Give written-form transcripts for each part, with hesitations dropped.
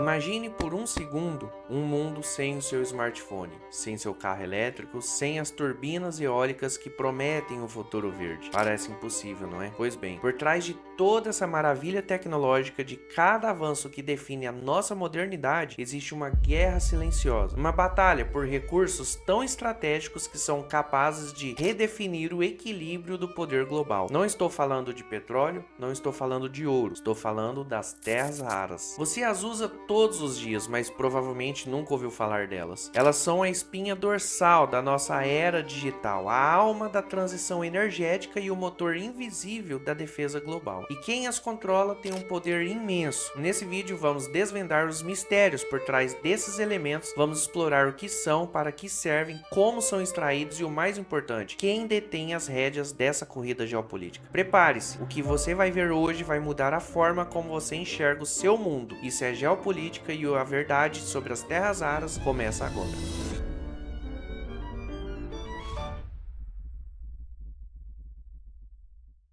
Imagine por um segundo um mundo sem o seu smartphone, sem seu carro elétrico, sem as turbinas eólicas que prometem um futuro verde. Parece impossível, não é? Pois bem, por trás de toda essa maravilha tecnológica, de cada avanço que define a nossa modernidade, existe uma guerra silenciosa, uma batalha por recursos tão estratégicos que são capazes de redefinir o equilíbrio do poder global. Não estou falando de petróleo, não estou falando de ouro, estou falando das terras raras. Você as usa todos os dias, mas provavelmente nunca ouviu falar delas. Elas são a espinha dorsal da nossa era digital, a alma da transição energética e o motor invisível da defesa global. E quem as controla tem um poder imenso. Nesse vídeo vamos desvendar os mistérios por trás desses elementos, vamos explorar o que são, para que servem, como são extraídos e o mais importante, quem detém as rédeas dessa corrida geopolítica. Prepare-se, o que você vai ver hoje vai mudar a forma como você enxerga o seu mundo. Isso é geopolítica e a verdade sobre as terras raras começa agora.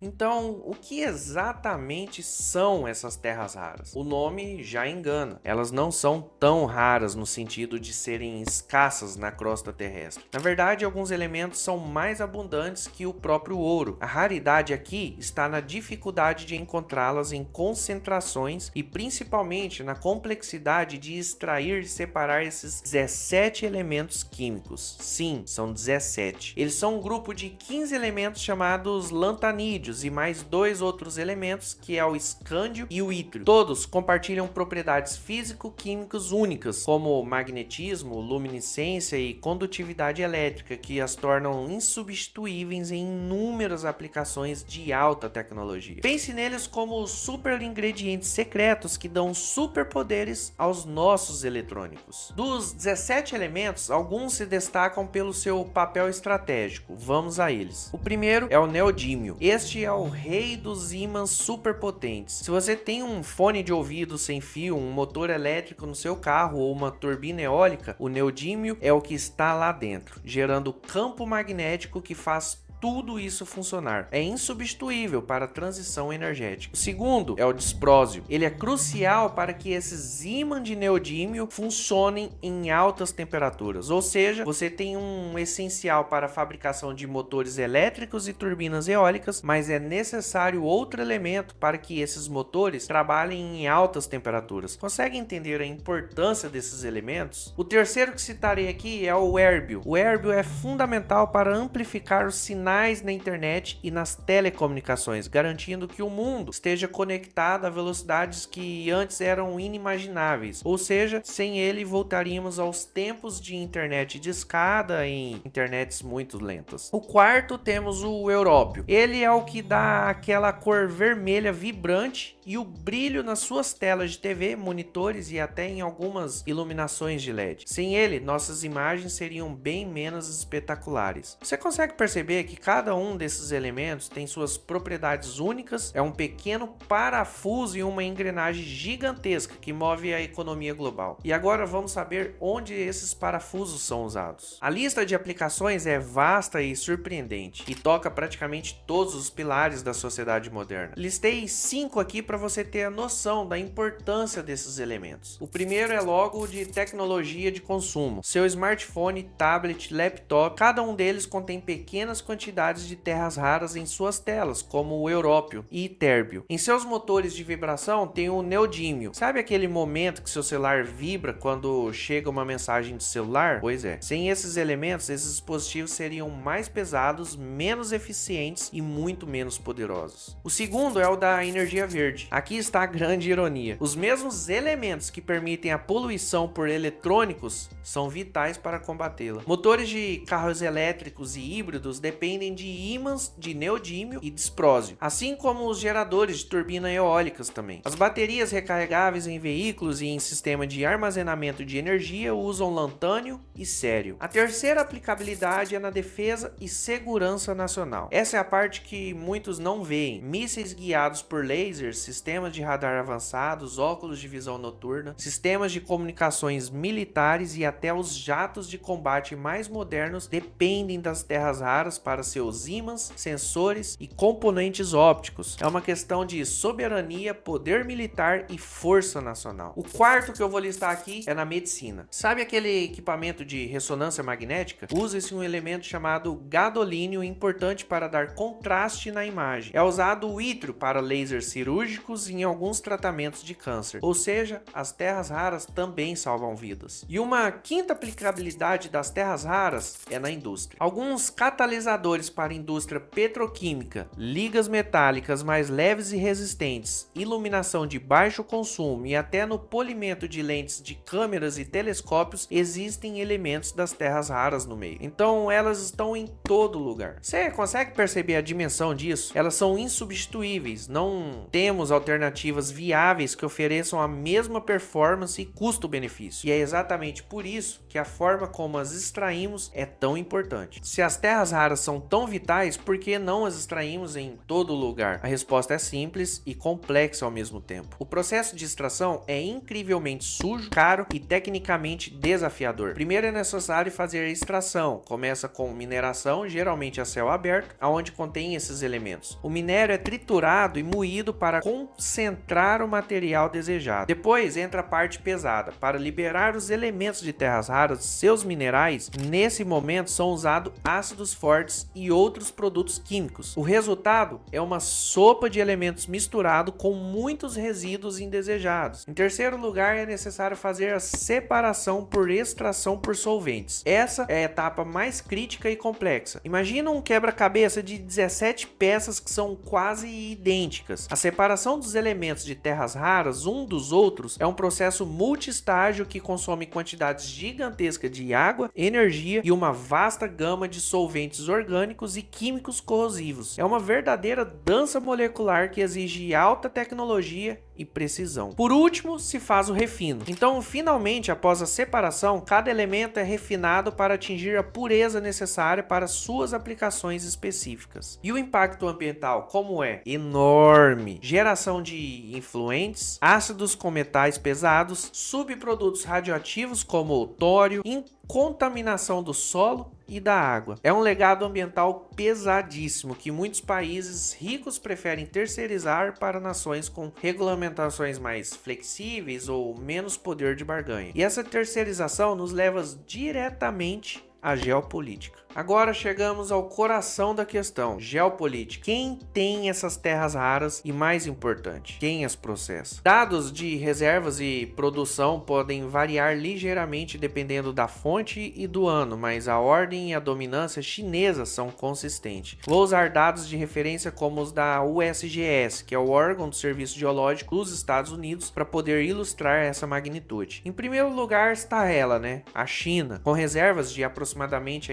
Então, o que exatamente são essas terras raras? O nome já engana. Elas não são tão raras no sentido de serem escassas na crosta terrestre. Na verdade, alguns elementos são mais abundantes que o próprio ouro. A raridade aqui está na dificuldade de encontrá-las em concentrações e principalmente na complexidade de extrair e separar esses 17 elementos químicos. Sim, são 17. Eles são um grupo de 15 elementos chamados lantanídeos e mais dois outros elementos, que é o escândio e o ítrio. Todos compartilham propriedades físico-químicas únicas, como magnetismo, luminescência e condutividade elétrica, que as tornam insubstituíveis em inúmeras aplicações de alta tecnologia. Pense neles como super ingredientes secretos que dão superpoderes aos nossos eletrônicos. Dos 17 elementos, alguns se destacam pelo seu papel estratégico. Vamos a eles. O primeiro é o neodímio. Este é o rei dos ímãs superpotentes. Se você tem um fone de ouvido sem fio, um motor elétrico no seu carro ou uma turbina eólica, o neodímio é o que está lá dentro, gerando campo magnético que faz tudo isso funcionar. É insubstituível para a transição energética. O segundo é o disprósio. Ele é crucial para que esses ímãs de neodímio funcionem em altas temperaturas, ou seja, você tem um essencial para a fabricação de motores elétricos e turbinas eólicas, mas é necessário outro elemento para que esses motores trabalhem em altas temperaturas. Consegue entender a importância desses elementos? O terceiro que citarei aqui é o érbio. O érbio é fundamental para amplificar os sinais na internet e nas telecomunicações, garantindo que o mundo esteja conectado a velocidades que antes eram inimagináveis. Ou seja, sem ele voltaríamos aos tempos de internet discada em internets muito lentas. O quarto, temos o európio. Ele é o que dá aquela cor vermelha vibrante e o brilho nas suas telas de TV, monitores e até em algumas iluminações de LED. Sem ele, nossas imagens seriam bem menos espetaculares. Você consegue perceber que cada um desses elementos tem suas propriedades únicas, é um pequeno parafuso e uma engrenagem gigantesca que move a economia global. E agora vamos saber onde esses parafusos são usados. A lista de aplicações é vasta e surpreendente e toca praticamente todos os pilares da sociedade moderna. Listei 5 aqui para você ter a noção da importância desses elementos. O primeiro é logo de tecnologia de consumo. Seu smartphone, tablet, laptop, cada um deles contém pequenas quantidades de terras raras em suas telas, como o európio e térbio. Em seus motores de vibração tem o neodímio. Sabe aquele momento que seu celular vibra quando chega uma mensagem de celular? Pois é. Sem esses elementos, esses dispositivos seriam mais pesados, menos eficientes e muito menos poderosos. O segundo é o da energia verde. Aqui está a grande ironia. Os mesmos elementos que permitem a poluição por eletrônicos são vitais para combatê-la. Motores de carros elétricos e híbridos dependem de ímãs de neodímio e disprósio, assim como os geradores de turbina eólicas também. As baterias recarregáveis em veículos e em sistema de armazenamento de energia usam lantânio e cério. A terceira aplicabilidade é na defesa e segurança nacional. Essa é a parte que muitos não veem. Mísseis guiados por lasers, sistemas de radar avançados, óculos de visão noturna, sistemas de comunicações militares e até os jatos de combate mais modernos dependem das terras raras para para seus ímãs, sensores e componentes ópticos. É uma questão de soberania, poder militar e força nacional. O quarto que eu vou listar aqui é na medicina. Sabe aquele equipamento de ressonância magnética? Usa-se um elemento chamado gadolínio, importante para dar contraste na imagem. É usado o ítrio para lasers cirúrgicos e em alguns tratamentos de câncer. Ou seja, as terras raras também salvam vidas. E uma quinta aplicabilidade das terras raras é na indústria. Alguns catalisadores para a indústria petroquímica, ligas metálicas mais leves e resistentes, iluminação de baixo consumo e até no polimento de lentes de câmeras e telescópios existem elementos das terras raras no meio. Então elas estão em todo lugar. Você consegue perceber a dimensão disso? Elas são insubstituíveis. Não temos alternativas viáveis que ofereçam a mesma performance e custo-benefício. E é exatamente por isso que a forma como as extraímos é tão importante. Se as terras raras são tão vitais, por que não as extraímos em todo lugar? A resposta é simples e complexa ao mesmo tempo. O processo de extração é incrivelmente sujo, caro e tecnicamente desafiador. Primeiro é necessário fazer a extração. Começa com mineração, geralmente a céu aberto, onde contém esses elementos. O minério é triturado e moído para concentrar o material desejado. Depois entra a parte pesada. Para liberar os elementos de terras raras, seus minerais, nesse momento são usados ácidos fortes e outros produtos químicos. O resultado é uma sopa de elementos misturado com muitos resíduos indesejados. Em terceiro lugar, é necessário fazer a separação por extração por solventes. Essa é a etapa mais crítica e complexa. Imagina um quebra-cabeça de 17 peças que são quase idênticas. A separação dos elementos de terras raras um dos outros é um processo multistágio que consome quantidades gigantescas de água, energia e uma vasta gama de solventes orgânicos e químicos corrosivos. É uma verdadeira dança molecular que exige alta tecnologia e precisão. Por último, se faz o refino. Então, finalmente, após a separação, cada elemento é refinado para atingir a pureza necessária para suas aplicações específicas. E o impacto ambiental, como é? Enorme! Geração de influentes, ácidos com metais pesados, subprodutos radioativos como o tório, contaminação do solo e da água. É um legado ambiental pesadíssimo que muitos países ricos preferem terceirizar para nações com regulamentações mais flexíveis ou menos poder de barganha. E essa terceirização nos leva diretamente à geopolítica. Agora chegamos ao coração da questão, geopolítica. Quem tem essas terras raras e, mais importante, quem as processa? Dados de reservas e produção podem variar ligeiramente dependendo da fonte e do ano, mas a ordem e a dominância chinesa são consistentes. Vou usar dados de referência como os da USGS, que é o órgão do Serviço Geológico dos Estados Unidos, para poder ilustrar essa magnitude. Em primeiro lugar está ela, a China, com reservas de aproximadamente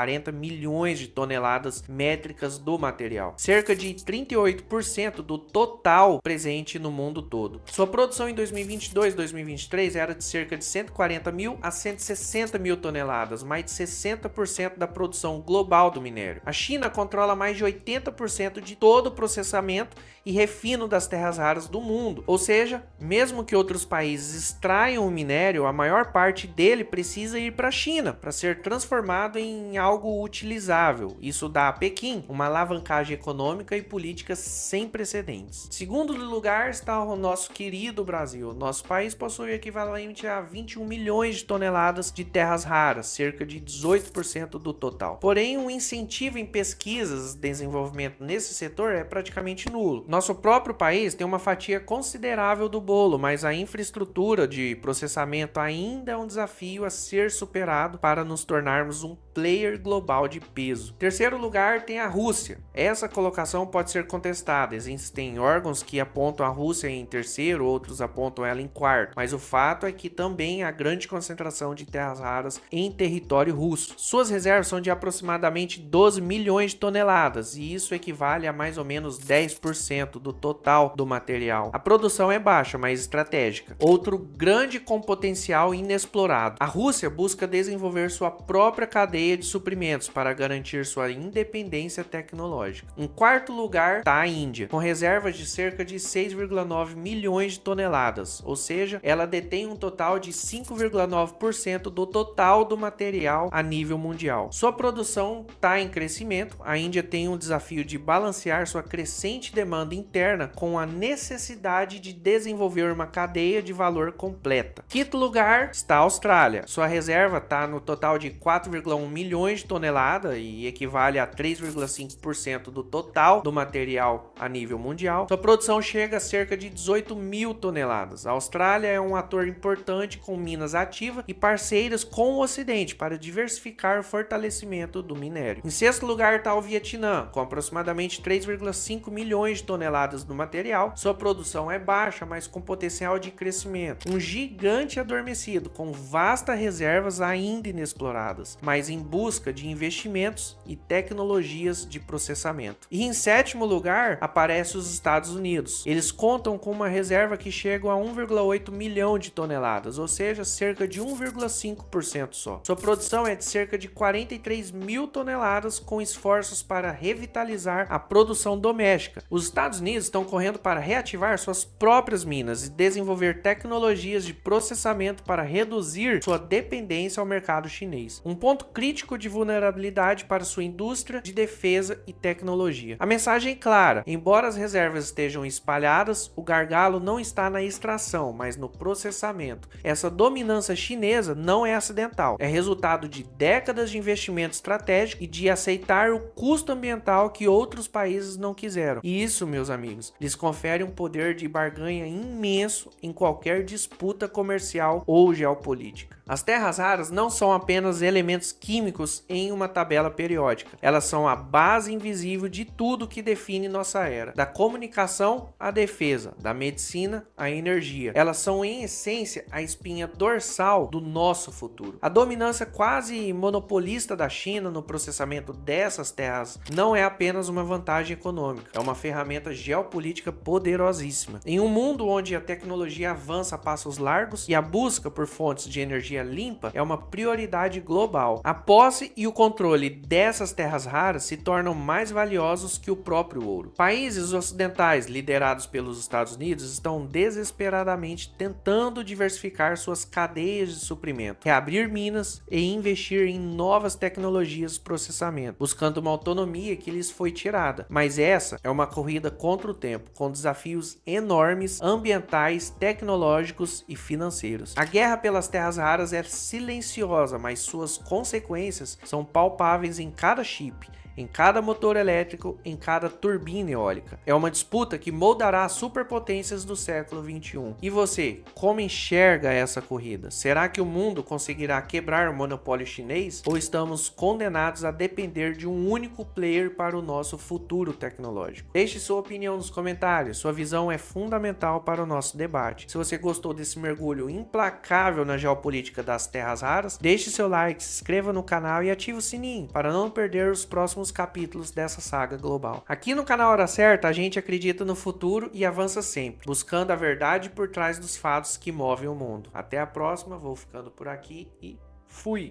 40 milhões de toneladas métricas do material, cerca de 38% do total presente no mundo todo. Sua produção em 2022 e 2023 era de cerca de 140 mil a 160 mil toneladas, mais de 60% da produção global do minério. A China controla mais de 80% de todo o processamento e refino das terras raras do mundo, ou seja, mesmo que outros países extraiam o minério, a maior parte dele precisa ir para a China para ser transformado em algo utilizável. Isso dá a Pequim uma alavancagem econômica e política sem precedentes. Segundo lugar está o nosso querido Brasil. Nosso país possui o equivalente a 21 milhões de toneladas de terras raras, cerca de 18% do total. Porém, o incentivo em pesquisas e desenvolvimento nesse setor é praticamente nulo. Nosso próprio país tem uma fatia considerável do bolo, mas a infraestrutura de processamento ainda é um desafio a ser superado para nos tornarmos um player global de peso. Terceiro lugar tem a Rússia. Essa colocação pode ser contestada. Existem órgãos que apontam a Rússia em terceiro, outros apontam ela em quarto, mas o fato é que também há grande concentração de terras raras em território russo. Suas reservas são de aproximadamente 12 milhões de toneladas e isso equivale a mais ou menos 10% do total do material. A produção é baixa, mas estratégica. Outro grande com potencial inexplorado. A Rússia busca desenvolver sua própria própria cadeia de suprimentos para garantir sua independência tecnológica. Em quarto lugar está a Índia, com reservas de cerca de 6,9 milhões de toneladas, ou seja, ela detém um total de 5,9% do total do material a nível mundial. Sua produção está em crescimento. A Índia tem um desafio de balancear sua crescente demanda interna com a necessidade de desenvolver uma cadeia de valor completa. Quinto lugar está a Austrália. Sua reserva está no total de 4,1 milhões de toneladas e equivale a 3,5% do total do material a nível mundial. Sua produção chega a cerca de 18 mil toneladas. A Austrália é um ator importante com minas ativas e parceiras com o Ocidente para diversificar o fortalecimento do minério. Em sexto lugar está o Vietnã, com aproximadamente 3,5 milhões de toneladas do material. Sua produção é baixa, mas com potencial de crescimento. Um gigante adormecido, com vastas reservas ainda inexploradas, mas em busca de investimentos e tecnologias de processamento. E em sétimo lugar aparece os Estados Unidos. Eles contam com uma reserva que chega a 1,8 milhão de toneladas, ou seja, cerca de 1,5% só. Sua produção é de cerca de 43 mil toneladas, com esforços para revitalizar a produção doméstica. Os Estados Unidos estão correndo para reativar suas próprias minas e desenvolver tecnologias de processamento para reduzir sua dependência ao mercado chinês. Um ponto crítico de vulnerabilidade para sua indústria de defesa e tecnologia. A mensagem é clara: embora as reservas estejam espalhadas, o gargalo não está na extração, mas no processamento. Essa dominância chinesa não é acidental, é resultado de décadas de investimento estratégico e de aceitar o custo ambiental que outros países não quiseram. E isso, meus amigos, lhes confere um poder de barganha imenso em qualquer disputa comercial ou geopolítica. As terras raras não são apenas elementos químicos em uma tabela periódica. Elas são a base invisível de tudo que define nossa era, da comunicação à defesa, da medicina à energia. Elas são, em essência, a espinha dorsal do nosso futuro. A dominância quase monopolista da China no processamento dessas terras não é apenas uma vantagem econômica, é uma ferramenta geopolítica poderosíssima. Em um mundo onde a tecnologia avança a passos largos e a busca por fontes de energia limpa é uma prioridade global, a posse e o controle dessas terras raras se tornam mais valiosos que o próprio ouro. Países ocidentais liderados pelos Estados Unidos estão desesperadamente tentando diversificar suas cadeias de suprimento, reabrir minas e investir em novas tecnologias de processamento, buscando uma autonomia que lhes foi tirada. Mas essa é uma corrida contra o tempo, com desafios enormes ambientais, tecnológicos e financeiros. A guerra pelas terras raras é silenciosa, mas suas consequências são palpáveis em cada chip, em cada motor elétrico, em cada turbina eólica. É uma disputa que moldará as superpotências do século XXI. E você, como enxerga essa corrida? Será que o mundo conseguirá quebrar o monopólio chinês? Ou estamos condenados a depender de um único player para o nosso futuro tecnológico? Deixe sua opinião nos comentários, sua visão é fundamental para o nosso debate. Se você gostou desse mergulho implacável na geopolítica das terras raras, deixe seu like, se inscreva no canal e ative o sininho para não perder os próximos capítulos dessa saga global. Aqui no canal Hora Certa, a gente acredita no futuro e avança sempre, buscando a verdade por trás dos fatos que movem o mundo. Até a próxima, vou ficando por aqui e fui!